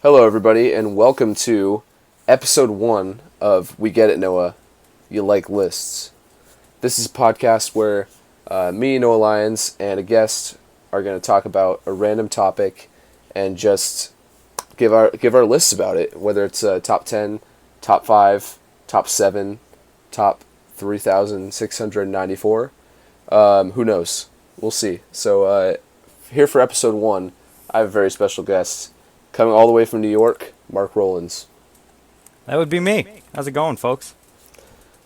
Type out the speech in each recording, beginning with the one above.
Hello, everybody, and welcome to episode 1 of We Get It, Noah. You like lists. This is a podcast where me, Noah Lyons, and a guest are going to talk about a random topic and just give our lists about it, whether it's top 10, top 5, top 7, top 3,694. Who knows? We'll see. So here for episode 1, I have a very special guest. Coming all the way from New York, Mark Rowlands. That would be me. How's it going, folks?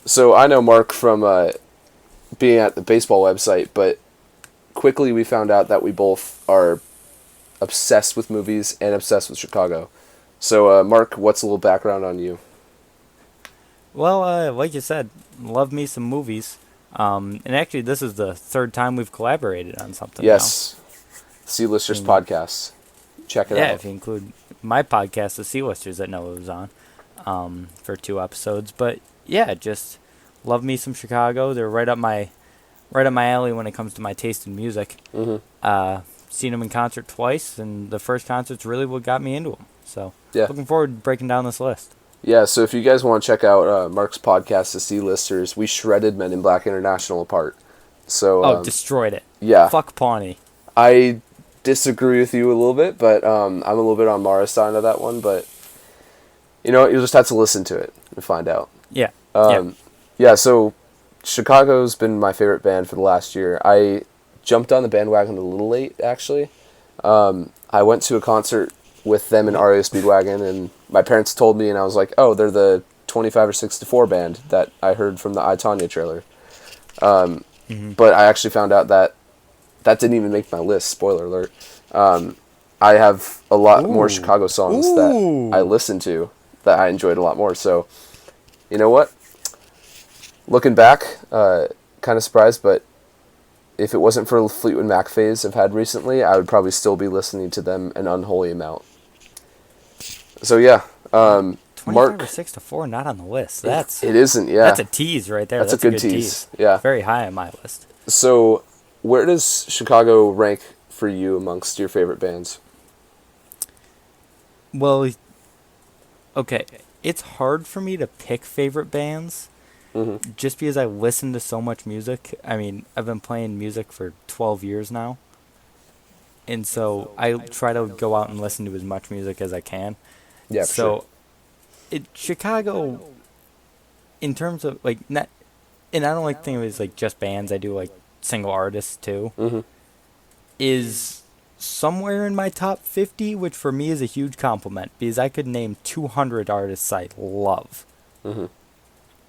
So I know Mark from being at the baseball website, but quickly we found out that we both are obsessed with movies and obsessed with Chicago. So Mark, what's a little background on you? Well, like you said, love me some movies. And actually, this is the third time we've collaborated on something Yes. C-Listers podcast. Check it out. Yeah, if you include my podcast, The C-Listers, that Noah was on, for 2 episodes. But yeah, just love me some Chicago. They're right up my alley when it comes to my taste in music. Mm-hmm. Seen them in concert twice, and the first concert's really what got me into them. So Yeah. looking forward to breaking down this list. Yeah, so if you guys want to check out Mark's podcast, The C-Listers, we shredded Men in Black International apart. So destroyed it. Yeah. Fuck Pawnee. I disagree with you a little bit, but I'm a little bit on Mara's side of that one, but you know, you'll just have to listen to it and find out. Yeah. Yeah, so Chicago's been my favorite band for the last year. I jumped on the bandwagon a little late, actually. I went to a concert with them in REO Speedwagon, and my parents told me, and I was like, oh, they're the 25 or 64 band that I heard from the I, Tonya trailer. But I actually found out that didn't even make my list, spoiler alert. I have a lot more Chicago songs that I listened to that I enjoyed a lot more. So, you know what? Looking back, kind of surprised, but if it wasn't for the Fleetwood Mac phase I've had recently, I would probably still be listening to them an unholy amount. So yeah, 25 Mark, or 6 to 4 not on the list. It isn't, yeah. That's a tease right there. That's a good tease. Yeah. Very high on my list. So, where does Chicago rank for you amongst your favorite bands? Well, okay, it's hard for me to pick favorite bands just because I listen to so much music. I mean, I've been playing music for 12 years now. And so I try to go out and listen to as much music as I can. Yeah, for sure. Chicago, in terms of, like, not, and I don't like thinking of it as, like, just bands. I do, like, single artists, too, is somewhere in my top 50, which for me is a huge compliment, because I could name 200 artists I love.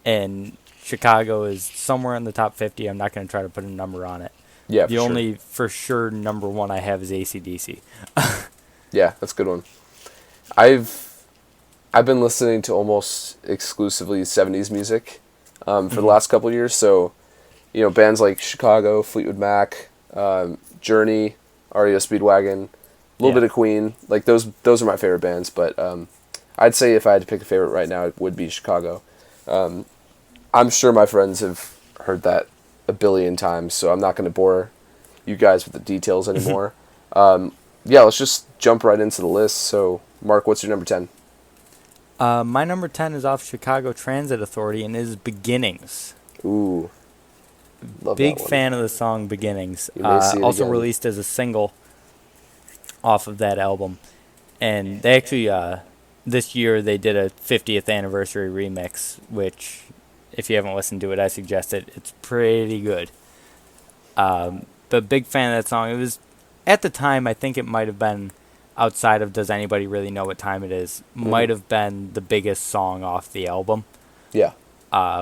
And Chicago is somewhere in the top 50. I'm not going to try to put a number on it. Yeah, the only for sure number one I have is AC/DC. Yeah, that's a good one. I've been listening to almost exclusively 70s music for the last couple of years. So, you know, bands like Chicago, Fleetwood Mac, Journey, REO Speedwagon, a little bit of Queen. Like those are my favorite bands. But I'd say if I had to pick a favorite right now, it would be Chicago. I'm sure my friends have heard that a billion times, so I'm not going to bore you guys with the details anymore. Yeah, let's just jump right into the list. So, Mark, what's your number 10? My number 10 is off Chicago Transit Authority and is Beginnings. Ooh. Love Big that one. fan of the song Beginnings. You may see it also again. released as a single off of that album. And they actually, this year, they did a 50th anniversary remix, which, if you haven't listened to it, I suggest it. It's pretty good. But big fan of that song. It was, at the time, I think it might have been, outside of Does Anybody Really Know What Time It Is, might have been the biggest song off the album. Yeah.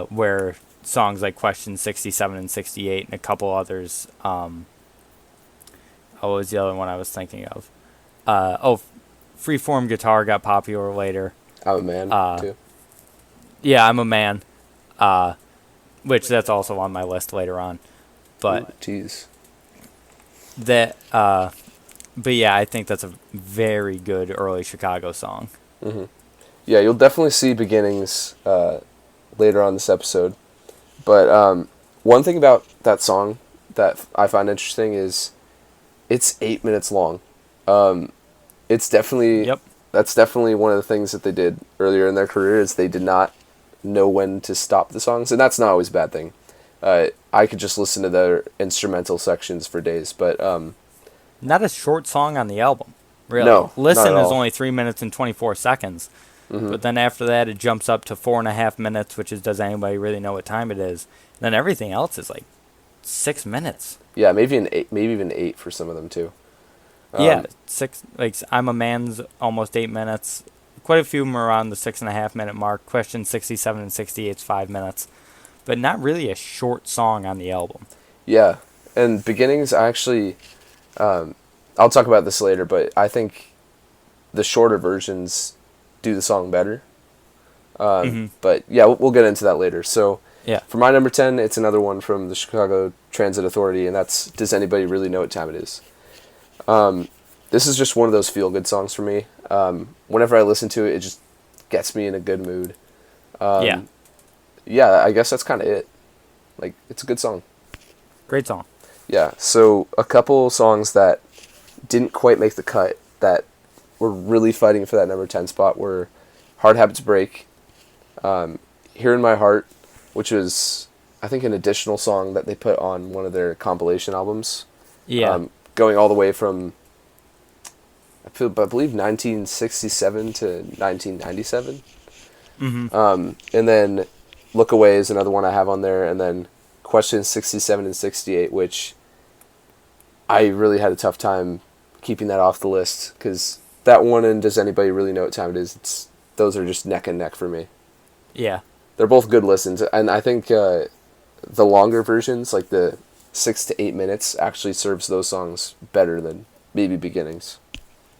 Where songs like Question 67 and 68 and a couple others, what was the other one I was thinking of? Freeform Guitar got popular later. I'm a man, too. Yeah, I'm a Man. Which that's also on my list later on. But Jeez. that but yeah, I think that's a very good early Chicago song. Yeah, you'll definitely see Beginnings later on this episode. But one thing about that song that I find interesting is it's 8 minutes long. It's definitely that's definitely one of the things that they did earlier in their career is they did not know when to stop the songs, and that's not always a bad thing. I could just listen to their instrumental sections for days, but Not a short song on the album, really. no, not at Listen is all. only 3 minutes and 24 seconds. Hmm. But then after that, it jumps up to 4.5 minutes, which is does anybody really know what time it is? Then everything else is like 6 minutes. Yeah, maybe an eight, maybe even eight for some of them too. Yeah, Um, six. Like I'm a man's almost 8 minutes. Quite a few of them are around the 6.5 minute mark. Question 67 and 68 is 5 minutes, but not really a short song on the album. yeah, and beginnings. I actually, um, I'll talk about this later, but I think the shorter versions do the song better. But yeah, we'll get into that later. So Yeah. for my number 10, it's another one from the Chicago Transit Authority, and that's "Does Anybody Really Know What Time It Is?" This is just one of those feel-good songs for me. Whenever I listen to it, it just gets me in a good mood. Yeah. Yeah, I guess that's kind of it. Like, it's a good song. Great song. Yeah, so a couple songs that didn't quite make the cut that were really fighting for that number 10 spot were "Hard Habits Break," "Here in My Heart," which was, I think, an additional song that they put on one of their compilation albums. Yeah. Going all the way from, I believe, 1967 to 1997. And then "Look Away" is another one I have on there, and then questions 67 and 68, which I really had a tough time keeping that off the list, because that one and "Does Anybody Really Know What Time It Is?" Those are just neck and neck for me. Yeah. They're both good listens, and I think the longer versions, like the 6 to 8 minutes, actually serves those songs better than maybe beginnings.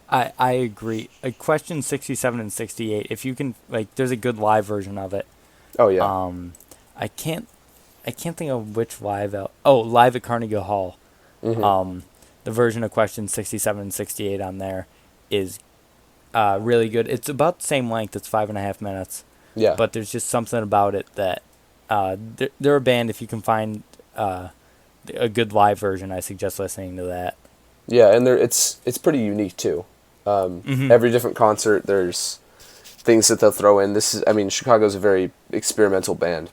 I agree. Question 67 and 68. If you can, like, there's a good live version of it. Oh yeah. I can't think of which live out. Oh, live at Carnegie Hall. The version of question 67 and 68 on there is really good. It's about the same length. It's 5.5 minutes. Yeah. But there's just something about it that they're a band. If you can find a good live version, I suggest listening to that. Yeah, and it's pretty unique too. Every different concert, there's things that they'll throw in. I mean, Chicago's a very experimental band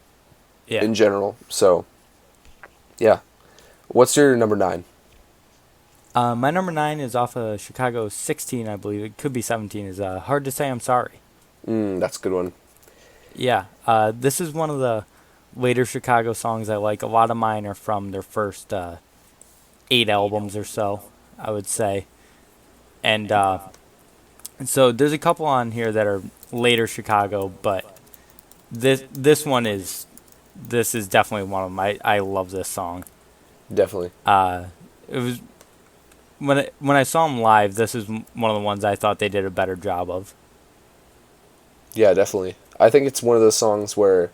Yeah. in general. So, yeah. What's your number 9? My number 9 is off of Chicago 16, I believe. It could be 17. Is "Hard to Say I'm Sorry." That's a good one. Yeah. This is one of the later Chicago songs I like. A lot of mine are from their first 8 albums or so, I would say. And so there's a couple on here that are later Chicago, but this one is definitely one of them. I love this song. Definitely. It was when I saw them live. This is one of the ones I thought they did a better job of. Yeah, definitely. I think it's one of those songs where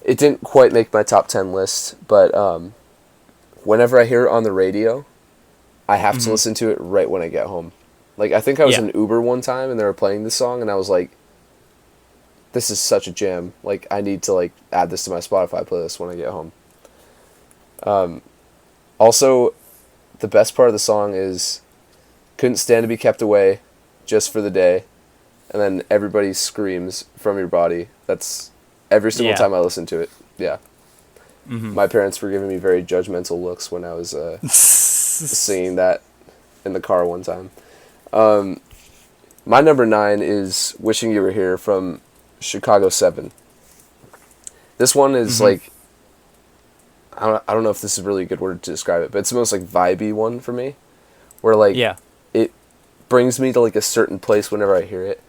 it didn't quite make my top 10 list, but whenever I hear it on the radio, I have to listen to it right when I get home. Like, I think I was in Uber one time and they were playing this song and I was like, this is such a jam. Like, I need to, like, add this to my Spotify playlist when I get home. Also, the best part of the song is "Couldn't Stand to Be Kept Away Just for the Day," and then "Everybody Screams from Your Body." That's every single time I listen to it. Yeah. My parents were giving me very judgmental looks when I was singing that in the car one time. My number 9 is "Wishing You Were Here" from Chicago 7. This one is like, I don't know if this is really a good word to describe it, but it's the most like vibey one for me, where like it brings me to like a certain place whenever I hear it.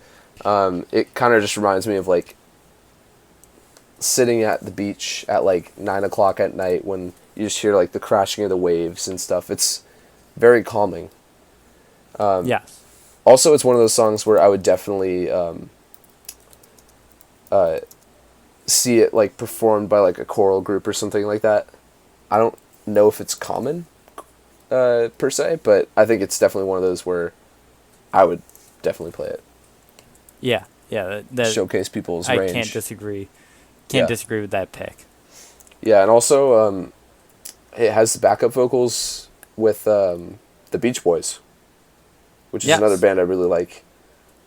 It kind of just reminds me of like sitting at the beach at like 9 o'clock at night when you just hear like the crashing of the waves and stuff. It's very calming. Also, it's one of those songs where I would definitely see it like performed by like a choral group or something like that. I don't know if it's common per se, but I think it's definitely one of those where I would definitely play it. Yeah, that showcase people's I range. can't disagree. Can't disagree with that pick. Yeah, and also it has backup vocals with the Beach Boys, which is another band I really like.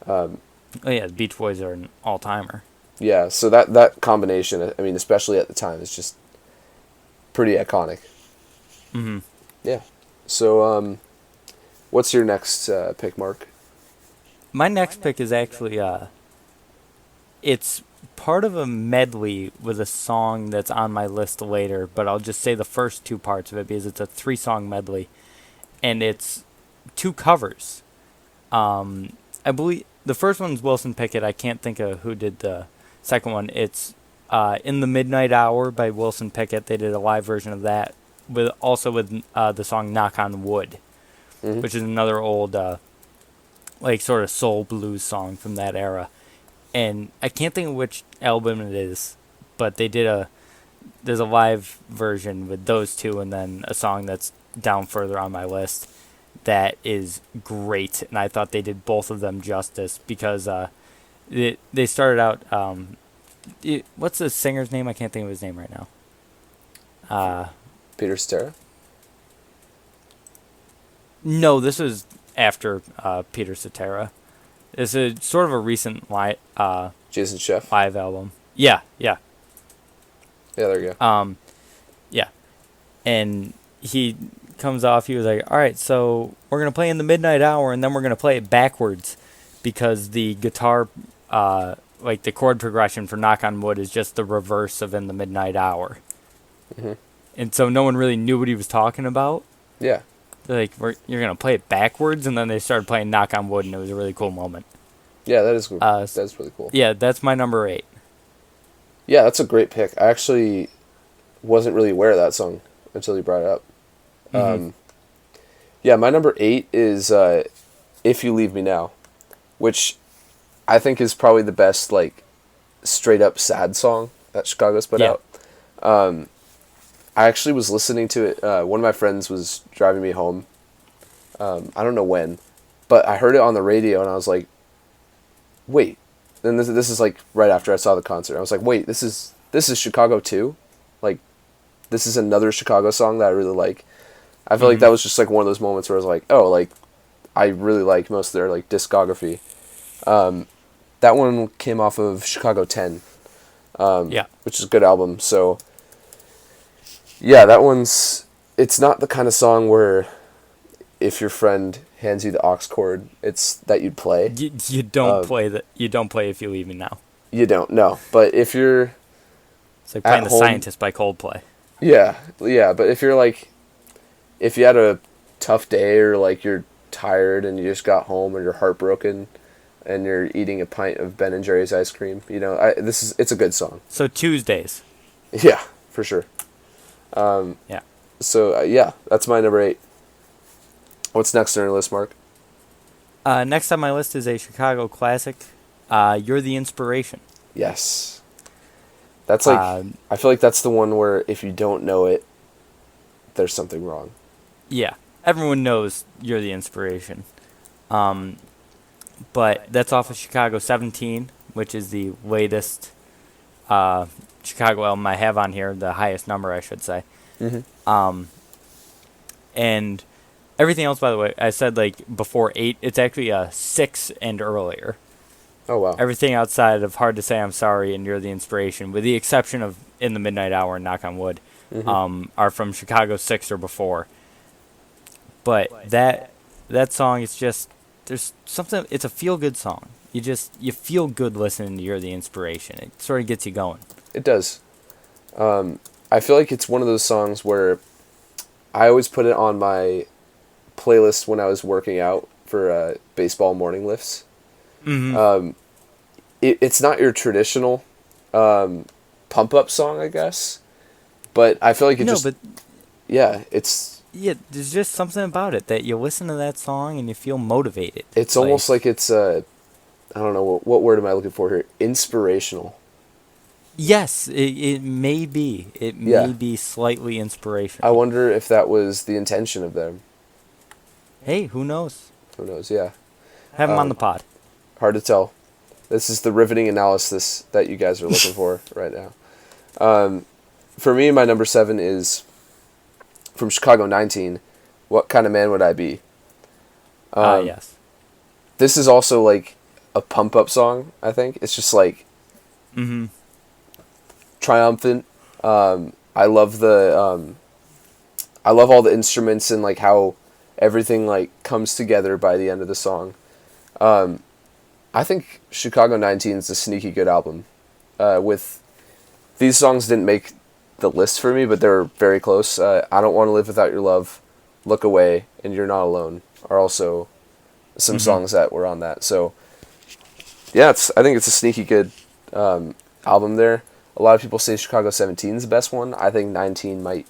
Oh yeah, the Beach Boys are an all-timer. Yeah, so that combination, I mean, especially at the time, is just pretty iconic. Hmm. Yeah. So, what's your next pick, Mark? My next pick is actually it's part of a medley with a song that's on my list later, but I'll just say the first two parts of it because it's a three-song medley, and it's two covers. I believe the first one's Wilson Pickett. I can't think of who did the second one. It's "In the Midnight Hour" by Wilson Pickett. They did a live version of that with the song "Knock on Wood," Mm-hmm. which is another old like sort of soul blues song from that era. And I can't think of which album it is, but there's a live version with those two, and then a song that's down further on my list that is great, and I thought they did both of them justice because they started out. What's the singer's name? I can't think of his name right now. Peter Cetera? No, this was after Peter Cetera. It's a sort of a recent Jason Chef? live album. Yeah, yeah, Yeah, there you go. yeah. And he comes off. He was like, "All right, so we're gonna play in the midnight hour, and then we're gonna play it backwards because the guitar, like the chord progression for Knock on Wood, is just the reverse of In the Midnight Hour." Mm-hmm. And so no one really knew what he was talking about. Yeah. They're like, you're gonna play it backwards, and then they started playing Knock on Wood, and it was a really cool moment. Yeah, that is cool. Uh, That's really cool. Yeah, that's my number 8. Yeah, that's a great pick. I actually wasn't really aware of that song until you brought it up. Mm-hmm. Yeah, my number 8 is If You Leave Me Now, which I think is probably the best, like, straight up sad song that Chicago's put Yeah. out. I actually was listening to it. One of my friends was driving me home. I don't know when, but I heard it on the radio and I was like, wait. Then this is like right after I saw the concert. I was like, wait, this is Chicago too? Like, this is another Chicago song that I really like. I feel like that was just like one of those moments where I was like, oh, like, I really like most of their like discography. That one came off of Chicago 10, Yeah. which is a good album. So, yeah, it's not the kind of song where if your friend hands you the aux chord, it's that you'd play. You don't play that. You don't play If You Leave Me Now. You don't, no. But if you're It's like playing at The home, Scientist by Coldplay. yeah, but if you're like, if you had a tough day or like you're tired and you just got home and you're heartbroken and you're eating a pint of Ben and Jerry's ice cream, it's a good song. So Tuesdays. Yeah, for sure. Yeah. So yeah, that's my number 8. What's next on your list, Mark? Next on my list is a Chicago classic. You're the Inspiration. Yes. That's like, I feel like that's the one where if you don't know it, there's something wrong. Yeah. Everyone knows You're the Inspiration. But that's off of Chicago 17, which is the latest Chicago album I have on here, the highest number, I should say. Mm-hmm. And everything else, by the way, I said like before 8, it's actually 6 and earlier. Oh, wow. Everything outside of Hard to Say I'm Sorry and You're the Inspiration, with the exception of In the Midnight Hour and Knock on Wood, are from Chicago 6 or before. But that song is just, there's something, it's a feel-good song. You feel good listening to You're the Inspiration. It sort of gets you going. It does. I feel like it's one of those songs where I always put it on my playlist when I was working out for baseball morning lifts. Mm-hmm. It's not your traditional pump-up song, I guess, but I feel like there's just something about it that you listen to that song and you feel motivated. it's almost like it's I don't know, what word am I looking for here? Inspirational. Yes, it may be. It may be slightly inspirational. I wonder if that was the intention of them. Hey, who knows? Who knows? Yeah. Have him on the pod. Hard to tell. This is the riveting analysis that you guys are looking for right now. For me, my number 7 is from Chicago 19. What Kind of Man Would I Be? Yes. This is also like a pump up song. I think it's just like Mm-hmm. triumphant. I love I love all the instruments and like how everything like comes together by the end of the song. I think Chicago 19 is a sneaky good album. With these songs didn't make the list for me, but they're very close. I Don't Want to Live Without Your Love, Look Away, and You're Not Alone are also some songs that were on that. So yeah, I think it's a sneaky good album there. A lot of people say Chicago 17 is the best one. I think 19 might.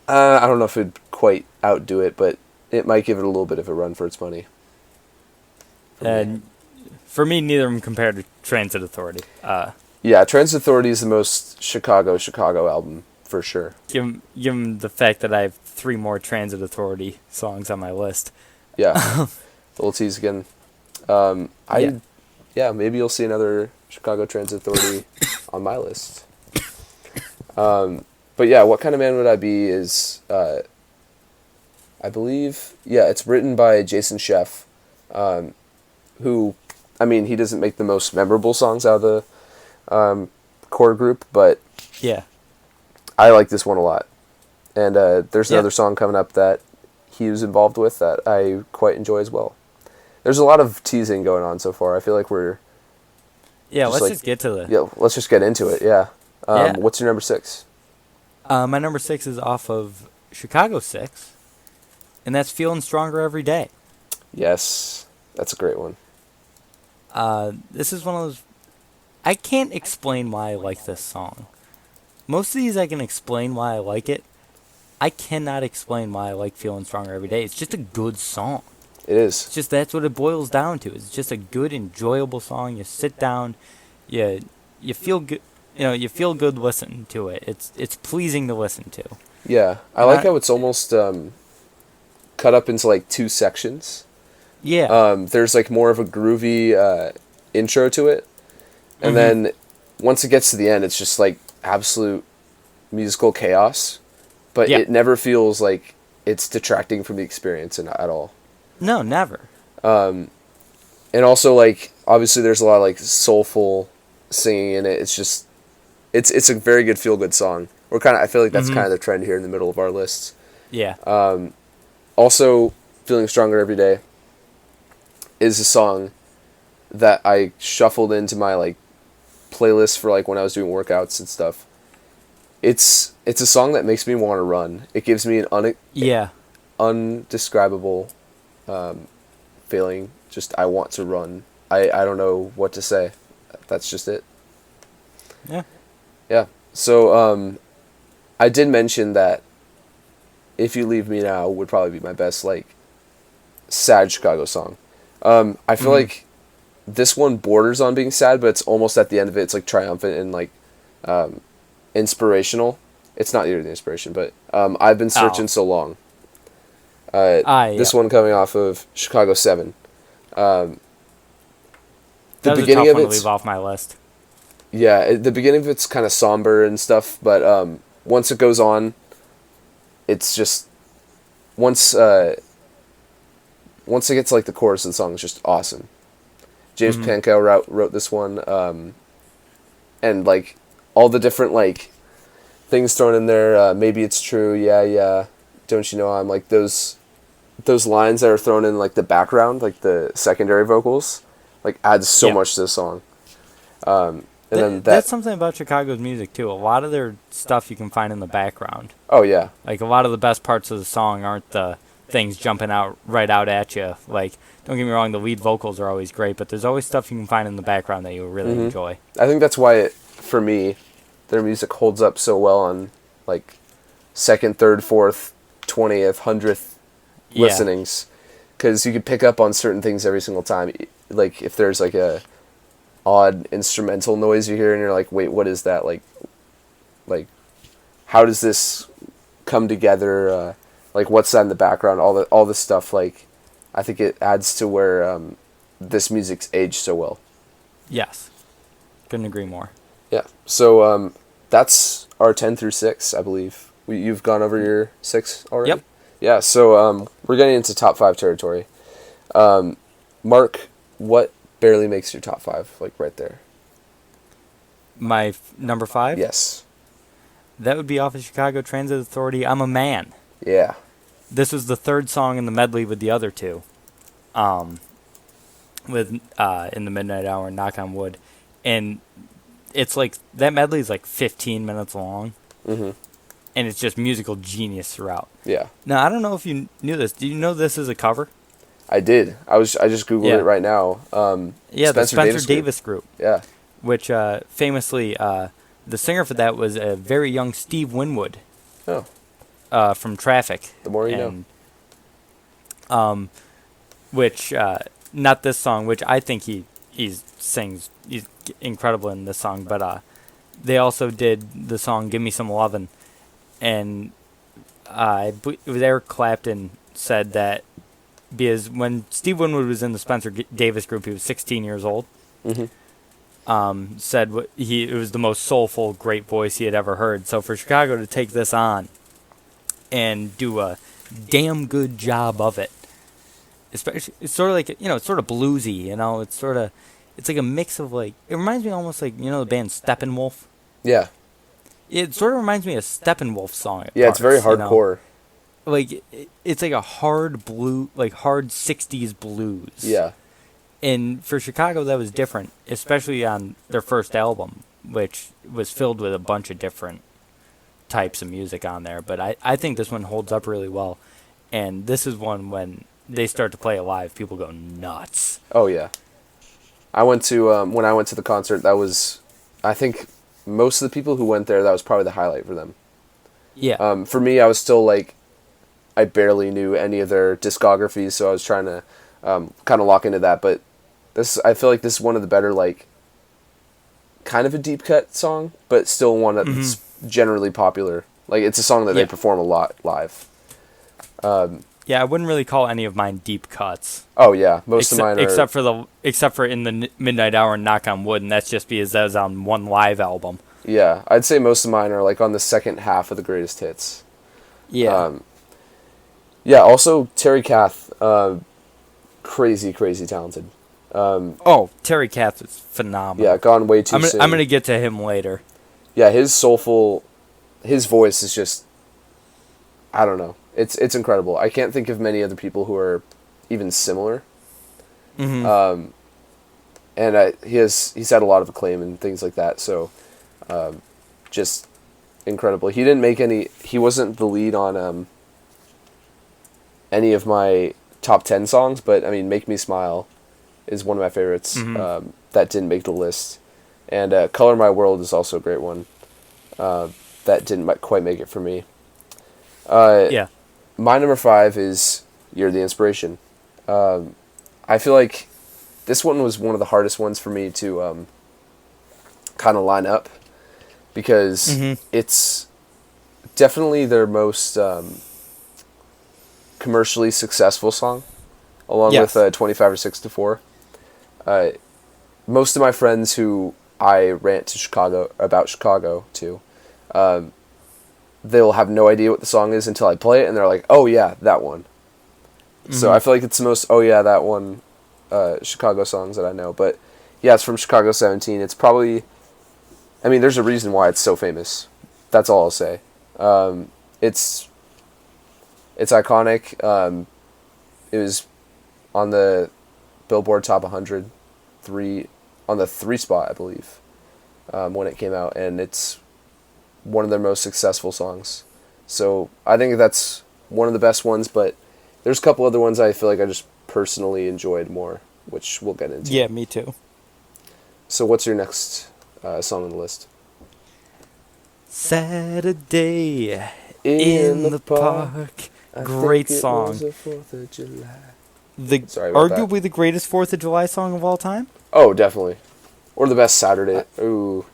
I don't know if it'd quite outdo it, but it might give it a little bit of a run for its money. And for me, neither of them compared to Transit Authority. Yeah, Transit Authority is the most Chicago album for sure. Given the fact that I have 3 more Transit Authority songs on my list. Yeah, little tease again. Maybe you'll see another Chicago Transit Authority on my list. But yeah, What Kind of Man Would I Be is, I believe, it's written by Jason Scheff, who, I mean, he doesn't make the most memorable songs out of the core group, but Yeah. I like this one a lot. And there's another song coming up that he was involved with that I quite enjoy as well. There's a lot of teasing going on so far. I feel like we're... Yeah, let's just get to the... Yeah, let's just get into it, yeah. What's your number 6? My number 6 is off of Chicago 6, and that's Feeling Stronger Every Day. Yes, that's a great one. This is one of those... I can't explain why I like this song. Most of these I can explain why I like it. I cannot explain why I like Feeling Stronger Every Day. It's just a good song. It is. It's just that's what it boils down to. It's just a good, enjoyable song. You sit down, you feel good. You feel good listening to it. It's pleasing to listen to. Yeah, I like how it's almost cut up into like 2 sections. Yeah. There's like more of a groovy intro to it, and then once it gets to the end, it's just like absolute musical chaos. But it never feels like it's detracting from the experience at all. No, never. And also, like, obviously there's a lot of, like, soulful singing in it. It's just, it's a very good feel-good song. I feel like that's kind of the trend here in the middle of our lists. Yeah. Also, Feeling Stronger Every Day is a song that I shuffled into my, like, playlist for, like, when I was doing workouts and stuff. It's a song that makes me want to run. It gives me an undescribable feeling. Just, I want to run. I don't know what to say. That's just it. Yeah. Yeah. So, I did mention that If You Leave Me Now would probably be my best, like, sad Chicago song. I feel like this one borders on being sad, but it's almost at the end of it. It's, like, triumphant and, like, inspirational. It's not near the inspiration, but I've Been Searching So Long. This one coming off of Chicago 7. That was a tough one to leave off my list. Yeah, the beginning of it's kind of somber and stuff, but once it goes on, it's just once it gets like the chorus of the song, it's just awesome. James Pankow wrote this one, and like all the different like things thrown in there. Maybe it's true. Yeah. Don't you know I'm like those lines that are thrown in like the background, like the secondary vocals, like adds so much to the song. And then that's something about Chicago's music too. A lot of their stuff you can find in the background. Oh yeah. Like a lot of the best parts of the song aren't the things jumping out at you. Like, don't get me wrong, the lead vocals are always great, but there's always stuff you can find in the background that you'll really enjoy. I think that's why for me, their music holds up so well on like 2nd, 3rd, 4th, 20th, 100th listenings, because you can pick up on certain things every single time. Like if there's like a odd instrumental noise you hear and you're like, wait, what is that? Like how does this come together? Like what's that in the background? All this stuff. Like I think it adds to where this music's aged so well. Yes, couldn't agree more. Yeah. So that's our 10 through 6, I believe. You've gone over your 6 already? Yep. Yeah, so we're getting into top 5 territory. Mark, what barely makes your top 5, like right there. My number 5? Yes. That would be off of Chicago Transit Authority, I'm a Man. Yeah. This was the third song in the medley with the other two. With In the Midnight Hour and Knock on Wood. And it's like, that medley is like 15 minutes long. Mm-hmm. And it's just musical genius throughout. Yeah. Now, I don't know if you knew this. Do you know this is a cover? I did. I just Googled it right now. Yeah, the Spencer Davis Group. Yeah. Which famously, the singer for that was a very young Steve Winwood. Oh. From Traffic. The more you know. Which, not this song, which I think he sings, he's incredible in this song, but they also did the song Give Me Some Lovin', and it was Eric Clapton said that because when Steve Winwood was in the Spencer Davis Group, he was 16 years old. Mm-hmm. Said it was the most soulful, great voice he had ever heard. So for Chicago to take this on and do a damn good job of it, especially it's sort of like, it's sort of bluesy, it's like a mix of like, it reminds me almost like, the band Steppenwolf. Yeah. It sort of reminds me of Steppenwolf song. Yeah, it's very hardcore. Like it's like a hard hard 60s blues. Yeah. And for Chicago, that was different, especially on their first album, which was filled with a bunch of different types of music on there. But I think this one holds up really well. And this is one when they start to play it live, people go nuts. Oh, yeah. I went to, when I went to the concert, that was, I think most of the people who went there, that was probably the highlight for them. Yeah. For me, I was still like, I barely knew any of their discographies, so I was trying to kind of lock into that. But I feel like this is one of the better, like, kind of a deep cut song, but still one that's generally popular. Like, it's a song that they perform a lot live. Yeah, I wouldn't really call any of mine deep cuts. Oh yeah, most of mine are except for In the Midnight Hour and Knock on Wood, and that's just because that was on one live album. Yeah, I'd say most of mine are like on the second half of the greatest hits. Yeah. Yeah. Also, Terry Kath, crazy talented. Terry Kath is phenomenal. Yeah, gone way too soon. I'm gonna get to him later. Yeah, his voice is just, I don't know. It's incredible. I can't think of many other people who are even similar. Mm-hmm. And he's had a lot of acclaim and things like that. So, just incredible. He wasn't the lead on any of my top 10 songs, but I mean, Make Me Smile is one of my favorites. That didn't make the list, and Color My World is also a great one. That didn't quite make it for me. Yeah. My number 5 is You're the Inspiration. I feel like this one was one of the hardest ones for me to kind of line up, because it's definitely their most commercially successful song, along with 25 or 6 to 4. Most of my friends who I rant to about Chicago to, they'll have no idea what the song is until I play it, and they're like, oh yeah, that one. So I feel like it's the most, oh yeah, that one, Chicago songs that I know. But yeah, it's from Chicago 17. It's probably, I mean, there's a reason why it's so famous. That's all I'll say. It's iconic. It was on the Billboard Top 100, on the 3 spot, I believe, when it came out, and it's one of their most successful songs. So I think that's one of the best ones, but there's a couple other ones I feel like I just personally enjoyed more, which we'll get into. Yeah, me too. So what's your next song on the list? Saturday in the park. Great song. Sorry about Arguably that. the greatest 4th of July song of all time? Oh, definitely. Or the best Saturday. Ooh.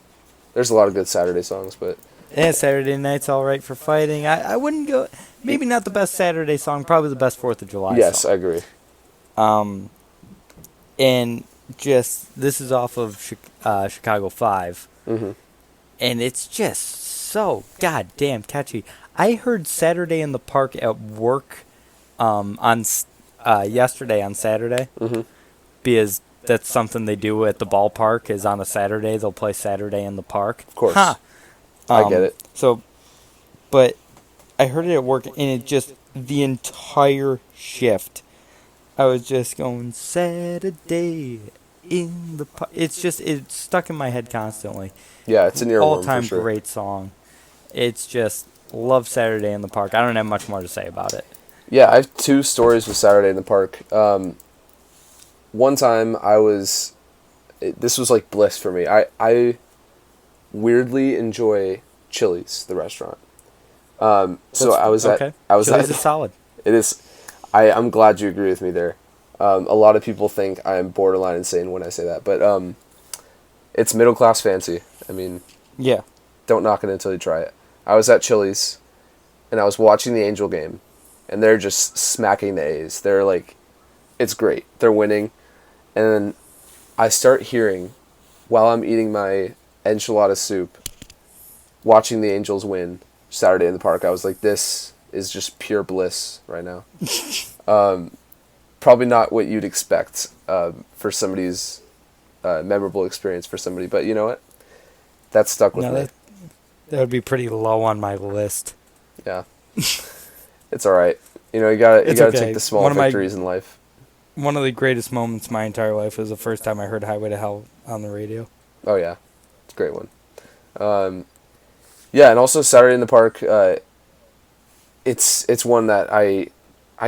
There's a lot of good Saturday songs, but... Yeah, Saturday Night's All Right for Fighting. I wouldn't go... Maybe not the best Saturday song, probably the best 4th of July yes, song. I agree. And just... This is off of Chicago 5. Mm-hmm. And it's just so goddamn catchy. I heard Saturday in the Park at work on yesterday on Saturday, Mm-hmm. because that's something they do at the ballpark. Is on a Saturday they'll play Saturday in the park. Of course. Huh. I get it. So, but I heard it at work, and it just the entire shift. I was just going Saturday in the park. It's stuck in my head constantly. Yeah, it's an earworm All for time sure. great song. It's just love Saturday in the Park. I don't have much more to say about it. Yeah, I have two stories with Saturday in the Park. One time this was like bliss for me. I weirdly enjoy Chili's, the restaurant. So I was Chili's at is solid. it is. I'm glad you agree with me there. A lot of people think I'm borderline insane when I say that, but it's middle class fancy. I mean, Yeah. don't knock it until you try it. I was at Chili's, and I was watching the Angel game, and they're just smacking the A's. They're like, it's great. They're winning, and then I start hearing, while I'm eating my enchilada soup, watching the Angels win Saturday in the Park. I was like, this is just pure bliss right now. Probably not what you'd expect for somebody's memorable experience for somebody, but you know what? That stuck with me. That would be pretty low on my list. Yeah, it's all right. You know, you gotta okay. take the small victories in life. One of the greatest moments of my entire life was the first time I heard Highway to Hell on the radio. Oh yeah, it's a great one. Yeah, and also Saturday in the Park. It's one that I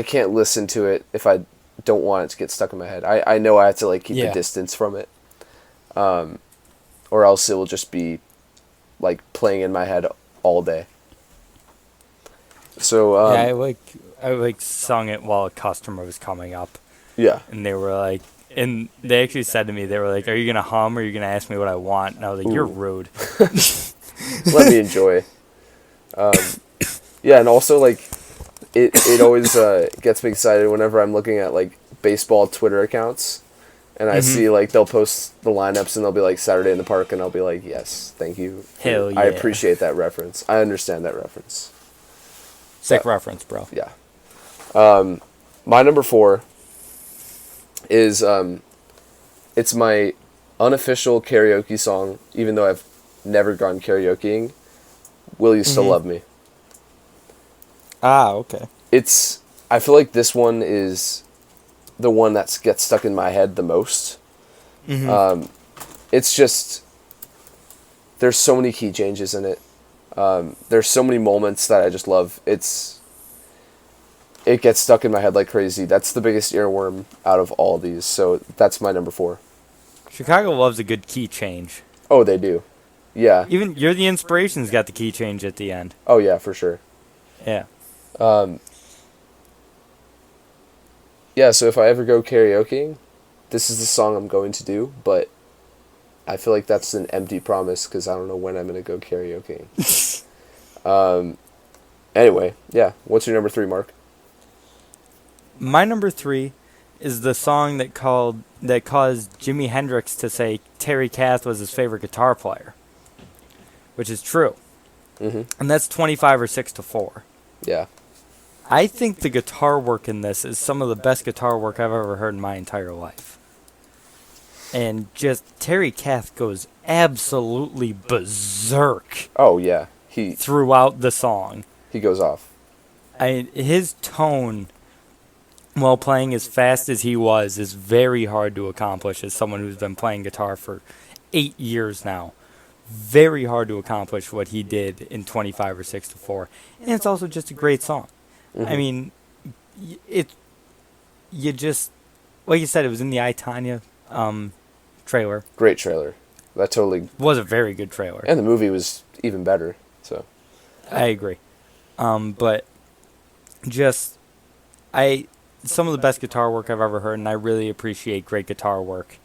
can't listen to it if I don't want it to get stuck in my head. I know I have to like keep a distance from it, or else it will just be like playing in my head all day. So yeah, I sung it while a customer was coming up, yeah, and they were like, and they actually said to me, they were like, "Are you gonna hum or are you gonna ask me what I want?" And I was like, Ooh. "You're rude." Let me enjoy. Yeah, and also like it always gets me excited whenever I'm looking at like baseball Twitter accounts, and I see like they'll post the lineups and they'll be like Saturday in the Park, and I'll be like, yes, thank you. Hell yeah. I appreciate that reference. I understand that reference. Sick reference, bro. Yeah. My number 4 is it's my unofficial karaoke song, even though I've never gone karaokeing. Will You Still Love Me? Ah, okay. I feel like this one is the one that gets stuck in my head the most. It's just, there's so many key changes in it. There's so many moments that I just love. It gets stuck in my head like crazy. That's the biggest earworm out of all these. So that's my number 4. Chicago loves a good key change. Oh, they do. Yeah. Even You're the Inspiration's got the key change at the end. Oh yeah, for sure. Yeah. Yeah, so if I ever go karaokeing, this is the song I'm going to do, but I feel like that's an empty promise because I don't know when I'm going to go karaokeing. Anyway, yeah. What's your number 3, Mark? My number 3 is the song that caused Jimi Hendrix to say Terry Kath was his favorite guitar player, which is true. And that's 25 or 6 to 4. Yeah. I think the guitar work in this is some of the best guitar work I've ever heard in my entire life. And just Terry Kath goes absolutely berserk. Oh yeah. Throughout the song. He goes off. His tone, while playing as fast as he was, is very hard to accomplish as someone who's been playing guitar for 8 years now. Very hard to accomplish what he did in 25 or 6 to 4. And it's also just a great song. I mean, you just, like you said, it was in the I, Tonya trailer. Great trailer. That totally was a very good trailer. And the movie was even better. So I agree. But just, some of the best guitar work I've ever heard, and I really appreciate great guitar work.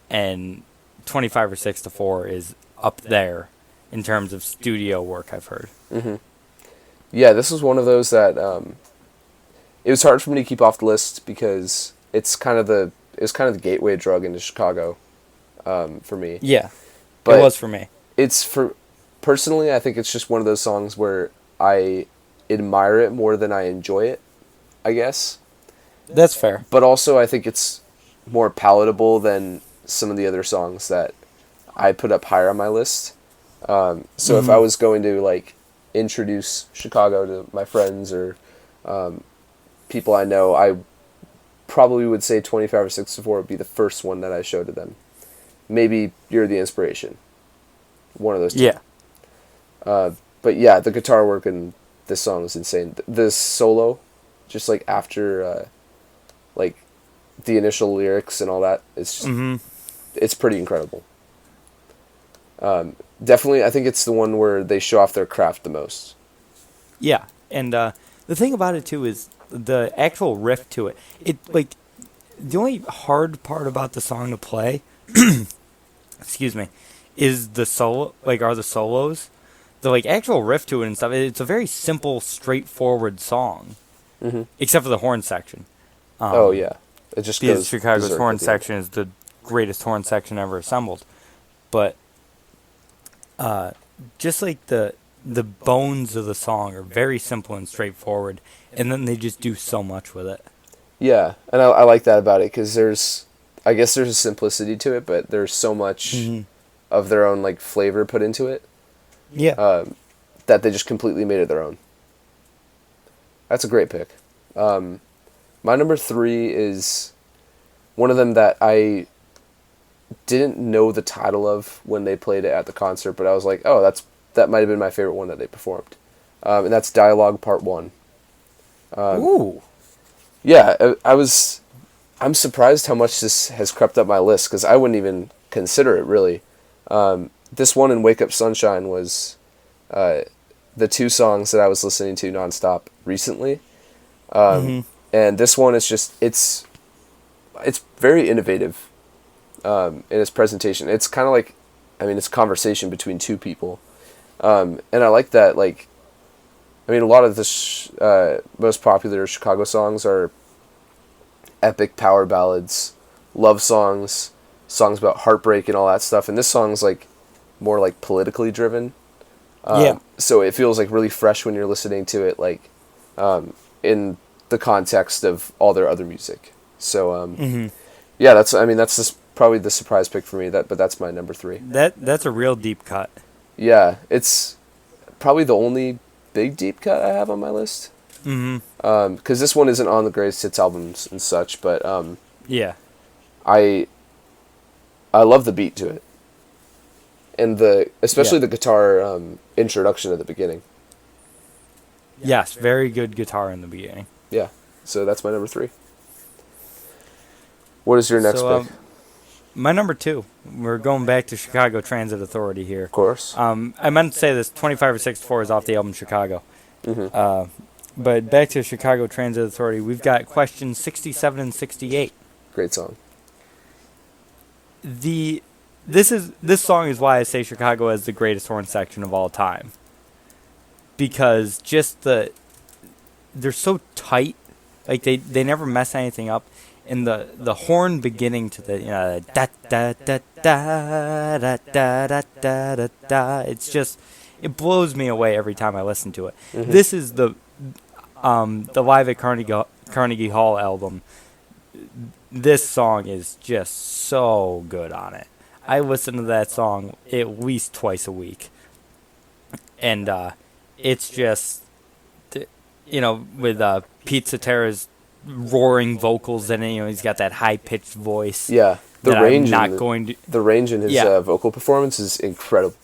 And 25 or 6 to 4 is up there in terms of studio work I've heard. Yeah, this was one of those that it was hard for me to keep off the list because it was kind of the gateway drug into Chicago for me. Yeah, but it was for me. Personally, I think it's just one of those songs where I admire it more than I enjoy it, I guess. That's fair. But also, I think it's more palatable than some of the other songs that I put up higher on my list. So if I was going to like introduce Chicago to my friends or people I know, I probably would say 25 or 64 would be the first one that I show to them. Maybe You're the Inspiration. One of those two. Yeah. But yeah, the guitar work in this song is insane. The solo, just like after like the initial lyrics and all that, it's just, it's pretty incredible. Definitely, I think it's the one where they show off their craft the most. Yeah, and the thing about it too is the actual riff to it. It like the only hard part about the song to play, excuse me, is the solo. Like, are the solos, the like actual riff to it and stuff. It's a very simple, straightforward song, except for the horn section. Oh yeah, it just Because goes Chicago's berserk horn at the end. section is the greatest horn section ever assembled, but just like the bones of the song are very simple and straightforward, and then they just do so much with it. Yeah, and I like that about it because I guess there's a simplicity to it, but there's so much of their own like flavor put into it. Yeah. That they just completely made it their own. That's a great pick. My number 3 is one of them that I didn't know the title of when they played it at the concert, but I was like, oh, that might have been my favorite one that they performed. And that's Dialogue Part 1. Ooh. Yeah, I'm surprised how much this has crept up my list because I wouldn't even consider it really. This one and Wake Up Sunshine was the two songs that I was listening to nonstop recently. And this one is just, it's very innovative in its presentation. It's kind of like, I mean, it's a conversation between two people. And I like that, like, I mean, a lot of the most popular Chicago songs are epic power ballads, love songs, songs about heartbreak and all that stuff. And this song's like more like politically driven. So it feels like really fresh when you're listening to it, like in the context of all their other music. So yeah, that's just probably the surprise pick for me. But that's my number 3. That's a real deep cut. Yeah, it's probably the only big deep cut I have on my list. Because this one isn't on the greatest hits albums and such, but Yeah. I love the beat to it, and especially the guitar introduction at the beginning. Yes, very good guitar in the beginning. Yeah, so that's my number 3. What is your next pick? My number 2. We're going back to Chicago Transit Authority here. Of course. I meant to say this. 25 or 64 is off the album Chicago. But back to Chicago Transit Authority, we've got questions 67 and 68. Great song. This song is why I say Chicago has the greatest horn section of all time. Because just they're so tight, like they never mess anything up, and the horn beginning to the da da da da da da da da da, it's just, it blows me away every time I listen to it. This is the Live at Carnegie Hall album. This song is just so good on it. I listen to that song at least twice a week. And it's just, with Pete Cetera's roaring vocals in it, he's got that high-pitched voice. Yeah, the range in his vocal performance is incredible.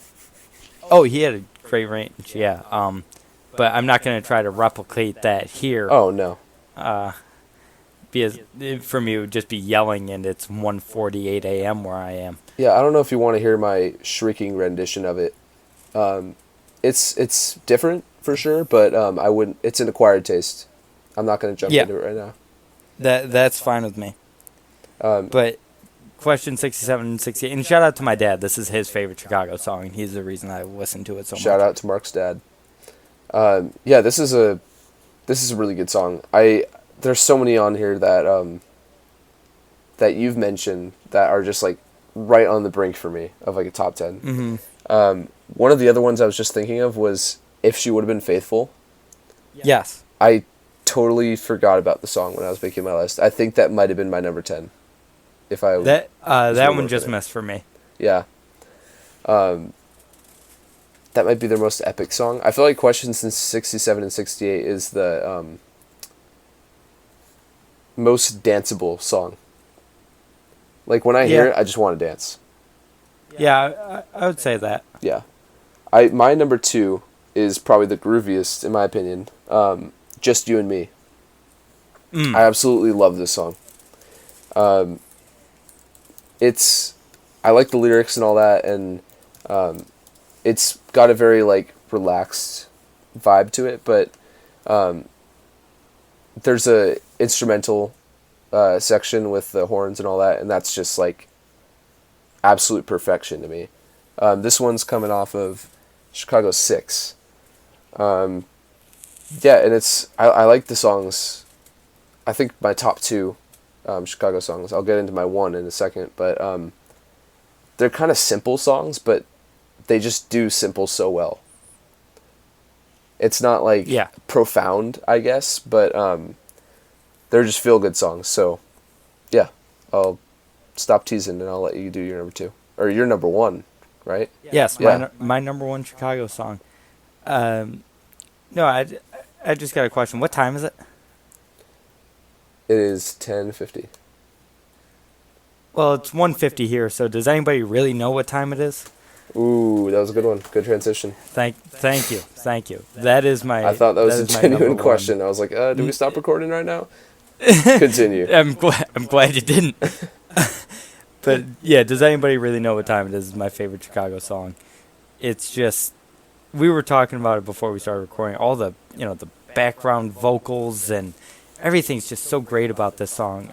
Oh, he had a great range, yeah. But I'm not going to try to replicate that here. Oh, no. Because for me, it would just be yelling, and it's 1:48 a.m. where I am. Yeah, I don't know if you want to hear my shrieking rendition of it. It's different for sure, but I wouldn't. It's an acquired taste. I'm not going to jump into it right now. That's fine with me. But question 67 and 68, and shout out to my dad. This is his favorite Chicago song, and he's the reason I listen to it so much. Shout out to Mark's dad. Yeah, this is a really good song. There's so many on here that that you've mentioned that are just like right on the brink for me of like a top 10. One of the other ones I was just thinking of was If She Would Have Been Faithful. Yes. I totally forgot about the song when I was making my list. I think that might have been my number 10. If I that one just missed for me. Yeah. That might be their most epic song. I feel like Questions in 67 and 68 is the most danceable song. Like, when I hear it, I just want to dance. Yeah, I would say that. Yeah. My number 2 is probably the grooviest, in my opinion. Just You and Me. I absolutely love this song. I like the lyrics and all that, and it's got a very, like, relaxed vibe to it, but there's a instrumental section with the horns and all that, and that's just, like, absolute perfection to me. This one's coming off of Chicago 6. And I like the songs. I think my top 2 Chicago songs. I'll get into my 1 in a second, but they're kind of simple songs, but they just do simple so well. It's not like profound, I guess, but they're just feel good songs. So yeah, I'll stop teasing and I'll let you do your number 2 or your number 1, right? Yes, my number 1 Chicago song. No, I just got a question. What time is it? It is 10:50. Well, it's 1:50 here. So does anybody really know what time it is? Ooh, that was a good one. Good transition. Thank you. That is my. I thought that was a genuine question. I was like, do we stop recording right now? Continue. I'm glad you didn't. But yeah, does anybody really know what time it is? It's my favorite Chicago song. It's just, we were talking about it before we started recording. All the the background vocals and everything's just so great about this song.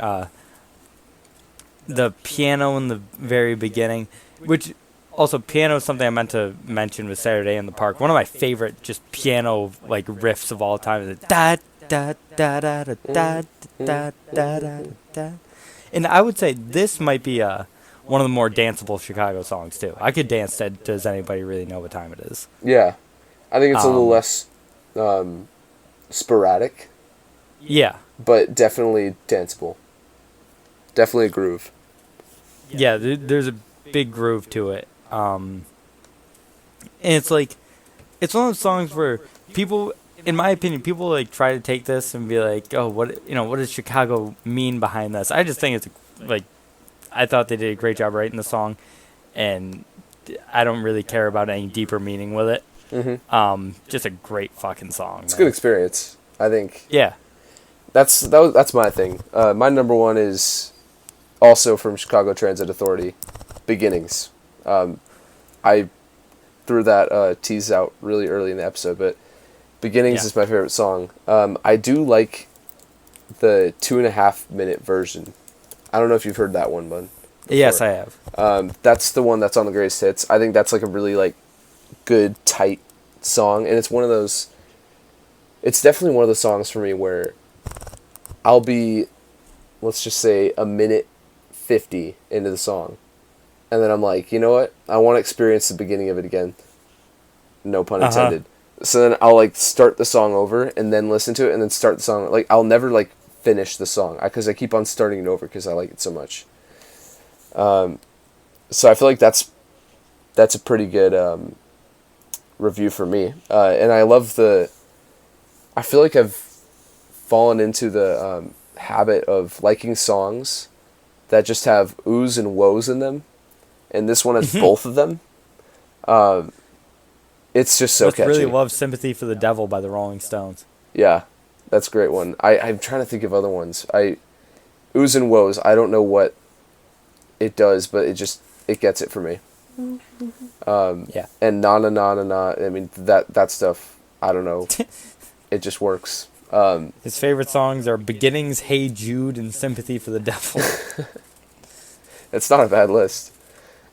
The piano in the very beginning, which also piano is something I meant to mention with Saturday in the Park. One of my favorite just piano like riffs of all time is da da da da da da da da da da. And I would say this might be one of the more danceable Chicago songs too. I could dance to Does Anybody Really Know What Time It Is? Yeah, I think it's a little less sporadic. Yeah, but definitely danceable. Definitely a groove. Yeah, there's a big groove to it. And it's like, it's one of those songs where people, in my opinion, people like try to take this and be like, oh, what does Chicago mean behind this? I just think it's like, I thought they did a great job writing the song, and I don't really care about any deeper meaning with it. Mm-hmm. Just a great fucking song. It's a good experience, I think. Yeah. That's my thing. My number 1 is also from Chicago Transit Authority, Beginnings. I threw that tease out really early in the episode, but Beginnings is my favorite song. I do like the 2.5-minute version. I don't know if you've heard that one, bud. Before. Yes, I have. That's the one that's on the greatest hits. I think that's like a really like good, tight song, and it's one of those. It's definitely one of the songs for me where I'll be, let's just say, a minute 50 into the song, and then I'm like, you know what? I want to experience the beginning of it again. No pun intended. So then I'll like start the song over and then listen to it and then start the song. Like I'll never like finish the song because I keep on starting it over because I like it so much. So I feel like that's a pretty good review for me. And I love I feel like I've fallen into the habit of liking songs that just have oohs and woes in them, and this one has both of them. It's just so catchy. Really love "Sympathy for the Devil" by the Rolling Stones. Yeah, that's a great one. I'm trying to think of other ones. Oohs and woes. I don't know what it does, but it gets it for me. Yeah. And na na na na na. I mean that stuff. I don't know. It just works. His favorite songs are "Beginnings," "Hey Jude," and "Sympathy for the Devil." It's not a bad list.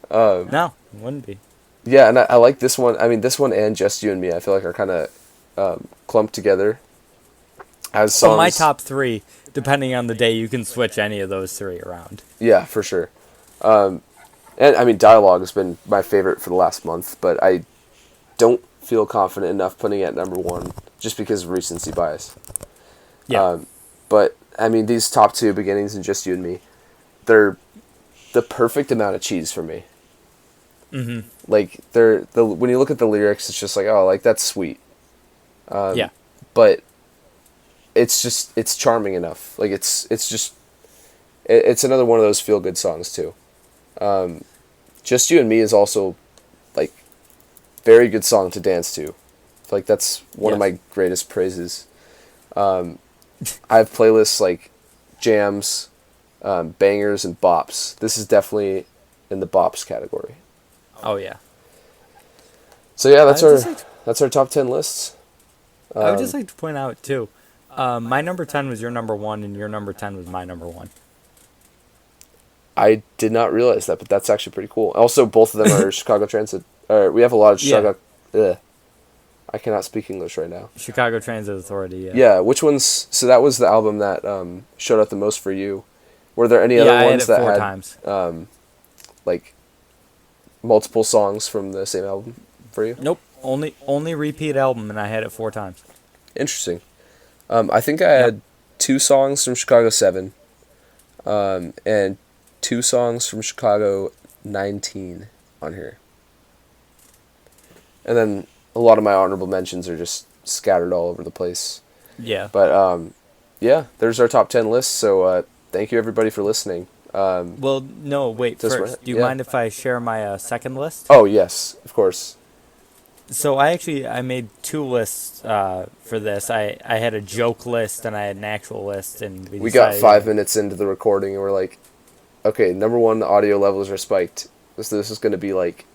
No, it wouldn't be. Yeah, and I like this one. I mean, this one and "Just You and Me," I feel like are kind of clumped together as songs. So my top 3, depending on the day, you can switch any of those 3 around. Yeah, for sure. And I mean, Dialogue has been my favorite for the last month, but I don't feel confident enough putting it at number 1 just because of recency bias. Yeah. But I mean, these top 2, Beginnings and "Just You and Me," they're the perfect amount of cheese for me. Mm-hmm. Like when you look at the lyrics, it's just like, oh, like that's sweet. Yeah. But it's charming enough. Like it's another one of those feel good songs too. Just You and Me is also like very good song to dance to. I feel like that's one of my greatest praises. I have playlists like jams, bangers, and bops. This is definitely in the bops category. Oh yeah. So yeah, that's our top 10 lists. I would just like to point out too, my number 10 was your number 1, and your number 10 was my number 1. I did not realize that, but that's actually pretty cool. Also, both of them are Chicago Transit. We have a lot of Chicago. Ugh. I cannot speak English right now. Chicago Transit Authority. Yeah. Yeah. Which ones? So that was the album that showed up the most for you. Were there any other ones that had times. Like multiple songs from the same album for you? Nope. Only repeat album, and I had it 4 times. Interesting. I think I had 2 songs from Chicago 7, and 2 songs from Chicago 19 on here. And then a lot of my honorable mentions are just scattered all over the place. Yeah. But yeah, there's our top 10 list. So thank you everybody for listening. Well, no, wait. First, do you mind if I share my second list? Oh yes, of course. So I made 2 lists for this. I had a joke list and I had an actual list, and we got 5 minutes into the recording and we're like, okay, number 1, the audio levels are spiked. This is going to be like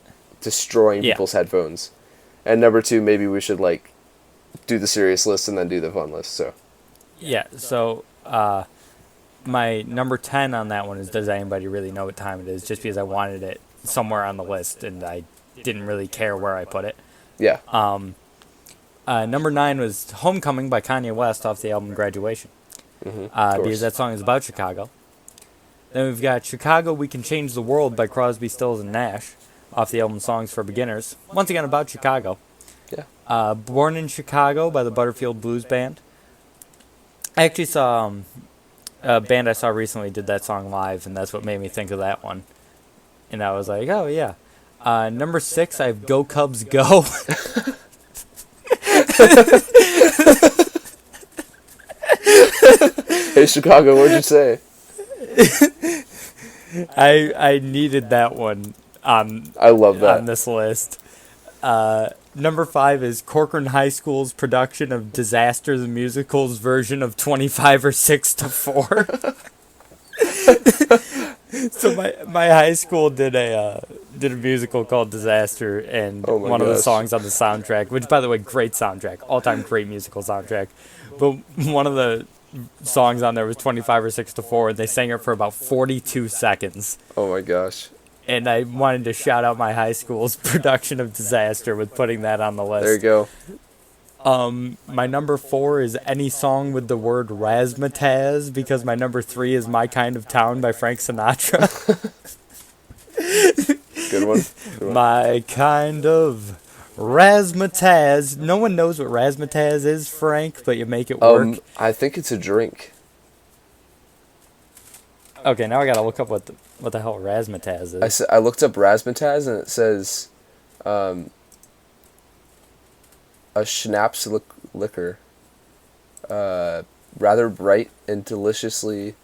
destroying people's headphones. And number 2, maybe we should like do the serious list and then do the fun list. So yeah. So my number 10 on that one is Does Anybody Really Know What Time It Is? Just because I wanted it somewhere on the list and I didn't really care where I put it. Yeah. Number 9 was Homecoming by Kanye West off the album Graduation. Because that song is about Chicago. Then we've got Chicago We Can Change the World by Crosby, Stills, and Nash off the album Songs for Beginners. Once again about Chicago. Yeah. Born in Chicago by the Butterfield Blues Band. I actually saw a band I saw recently did that song live, and that's what made me think of that one. And I was like, oh yeah. Number 6, I have Go Cubs Go. Hey Chicago, what'd you say? I needed that one on I love that on this list. Number 5 is Corcoran High School's production of Disaster the Musical's version of 25 or 6 to 4. So my high school did a musical called Disaster, and one of the songs on the soundtrack, which by the way, great soundtrack, all-time great musical soundtrack, but one of the songs on there was 25 or 6 to 4, and they sang it for about 42 seconds. Oh my gosh. And I wanted to shout out my high school's production of Disaster with putting that on the list. There you go. My number 4 is any song with the word razzmatazz, because my number 3 is My Kind of Town by Frank Sinatra. Good one. My kind of razzmatazz. No one knows what razzmatazz is, Frank, but you make it work. I think it's a drink. Okay, now I gotta look up what the hell razzmatazz is. I looked up razzmatazz and it says a schnapps liquor, rather bright and deliciously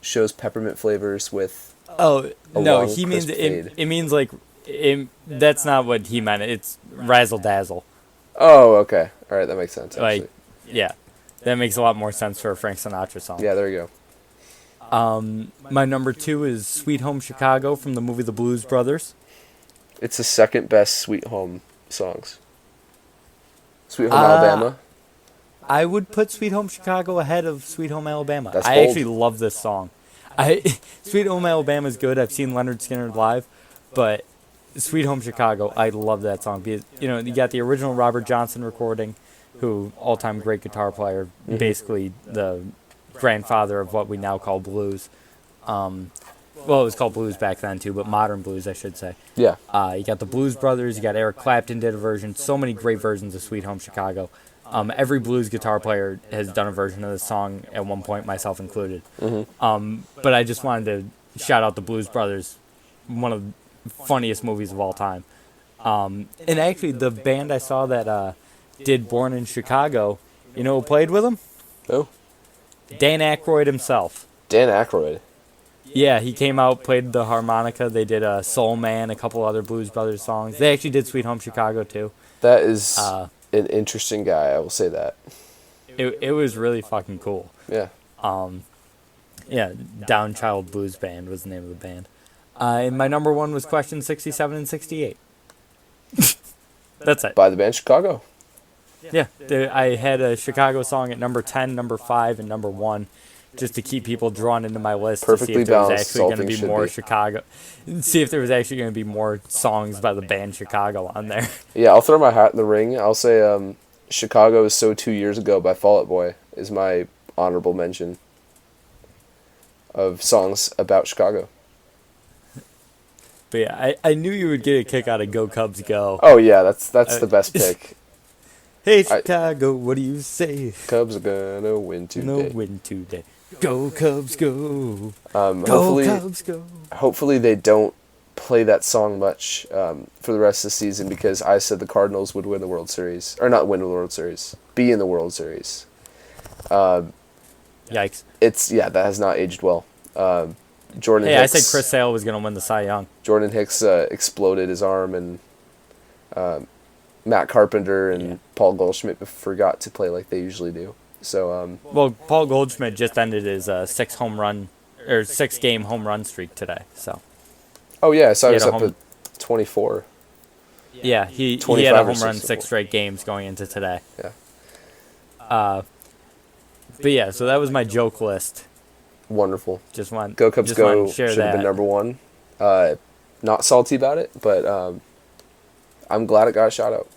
shows peppermint flavors with. Oh no, long, he means fade. it means like that's not what he meant. It's razzle dazzle. Oh, okay, all right, that makes sense. Actually. Like, yeah, that makes a lot more sense for a Frank Sinatra song. Yeah, there you go. My number 2 is Sweet Home Chicago from the movie The Blues Brothers. It's the second best Sweet Home songs. Sweet Home Alabama. I would put Sweet Home Chicago ahead of Sweet Home Alabama. That's I bold. actually love this song. Sweet Home Alabama is good. I've seen Leonard Skinner live, but Sweet Home Chicago, I love that song because you got the original Robert Johnson recording, who all-time great guitar player, basically the grandfather of what we now call blues. Well, it was called blues back then too, but modern blues, I should say. Yeah. You got the Blues Brothers. You got Eric Clapton did a version. So many great versions of Sweet Home Chicago. Every blues guitar player has done a version of this song at one point, myself included. But I just wanted to shout out the Blues Brothers, one of the funniest movies of all time. And actually, the band I saw that did Born in Chicago, you know who played with him? Oh, Dan Aykroyd himself. Dan Aykroyd. Yeah, he came out, played the harmonica. They did Soul Man, a couple other Blues Brothers songs. They actually did Sweet Home Chicago too. That is Uh, an interesting guy, I will say that. it was really fucking cool. Yeah. Yeah, Downchild Blues Band was the name of the band. And my number one was Question 67 and 68. That's it. By the band Chicago. Yeah, I had a Chicago song at number 10, number 5, and number 1, just to keep people drawn into my list to see Perfectly if there was balanced, actually all going to things be should more be. Chicago. See if there was actually going to be more songs by the band Chicago on there. Yeah, I'll throw my hat in the ring. I'll say Chicago is So 2 Years Ago by Fall Out Boy is my honorable mention of songs about Chicago. But yeah, I knew you would get a kick out of Go Cubs Go. Oh yeah, that's the best pick. Hey Chicago, what do you say? Cubs are gonna win today. No win today. Go Cubs go. Hopefully, Go Cubs go. hopefully they don't play that song much for the rest of the season because I said the Cardinals would win the World Series, or not win the World Series, be in the World Series. Yikes. That has not aged well. Jordan Hey, Hicks, I said Chris Sale was going to win the Cy Young. Jordan Hicks exploded his arm, and Matt Carpenter and Paul Goldschmidt forgot to play like they usually do. So Well, Paul Goldschmidt just ended his 6-game home run streak today. So oh yeah, I saw he was had a up at 24. yeah, he had 25 a or home run 64. 6 straight games going into today. Yeah. But yeah, so that was my joke list. Wonderful. Just want Go Cubs just Go wanted to share should have that. been number one. Not salty about it, but I'm glad it got a shout out.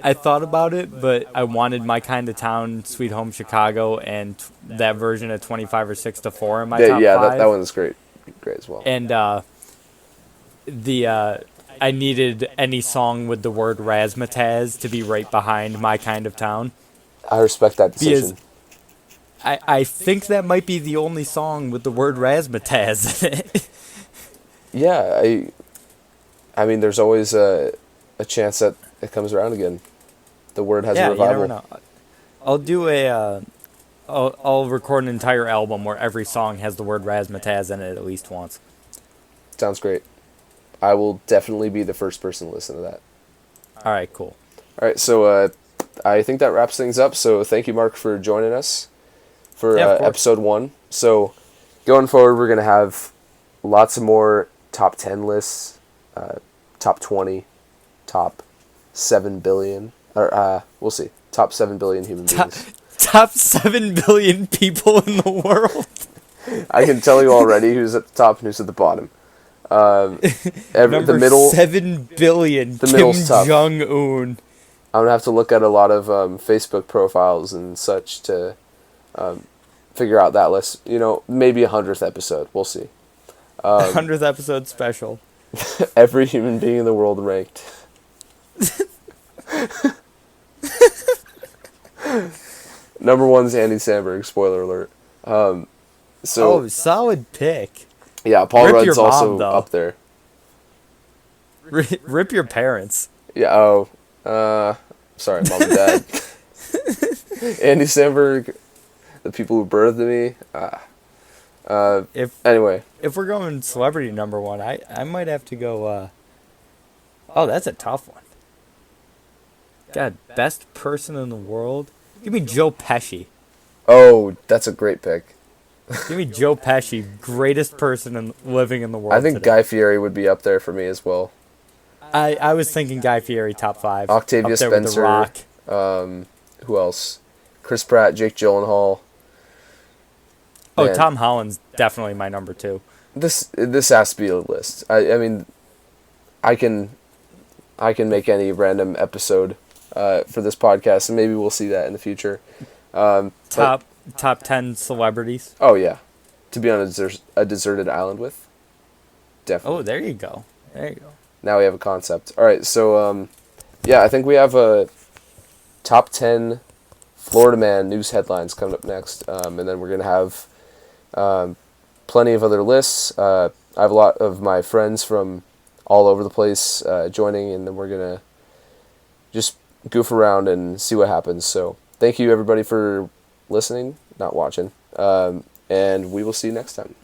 I thought about it, but I wanted My Kind of Town, Sweet Home Chicago, and that version of 25 or 6 to 4 in my top Yeah, 5. that one's great as well. And I needed any song with the word razzmatazz to be right behind My Kind of Town. I respect that decision. I think that might be the only song with the word razzmatazz in it. Yeah, I mean, there's always a chance that it comes around again. The word has a revival. You never know. I'll do I'll record an entire album where every song has the word razzmatazz in it at least once. Sounds great. I will definitely be the first person to listen to that. All right, cool. All right, so I think that wraps things up. So thank you, Mark, for joining us for Yeah, of course. episode 1. So going forward, we're going to have lots of more top 10 lists, top 20, top 7 billion, or we'll see, top 7 billion human beings. Top 7 billion people in the world. I can tell you already who's at the top and who's at the bottom. Number the middle, 7 billion. the Kim middle's tough. Jong-un. I'm going to have to look at a lot of Facebook profiles and such to figure out that list. You know, maybe a 100th episode. We'll see. 100th episode special. Every human being in the world ranked. Number 1's Andy Samberg. Spoiler alert. So Solid pick. yeah, Paul Rip Rudd's your mom, also though. up there. Rip your parents. Yeah. Sorry, mom and dad. Andy Samberg, the people who birthed me. Anyway, If we're going celebrity number 1, I might have to go. Oh, that's a tough one. God, best person in the world. Give me Joe Pesci. oh, that's a great pick. Give me Joe Pesci, greatest person living in the world. I think today. Guy Fieri would be up there for me as well. I was thinking Guy Fieri top 5. Octavia up there with The Spencer. Rock. Who else? Chris Pratt, Jake Gyllenhaal. Oh, Man, Tom Holland's definitely my number 2. This has to be a list. I mean, I can make any random episode for this podcast, and maybe we'll see that in the future. Top 10 celebrities. Oh yeah, to be on a deserted island with. Definitely. Oh, there you go. There you go. Now we have a concept. All right, so yeah, I think we have a top 10 Florida man news headlines coming up next, and then we're gonna have plenty of other lists. I have a lot of my friends from all over the place joining, and then we're going to just goof around and see what happens. So thank you, everybody, for listening, not watching. And we will see you next time.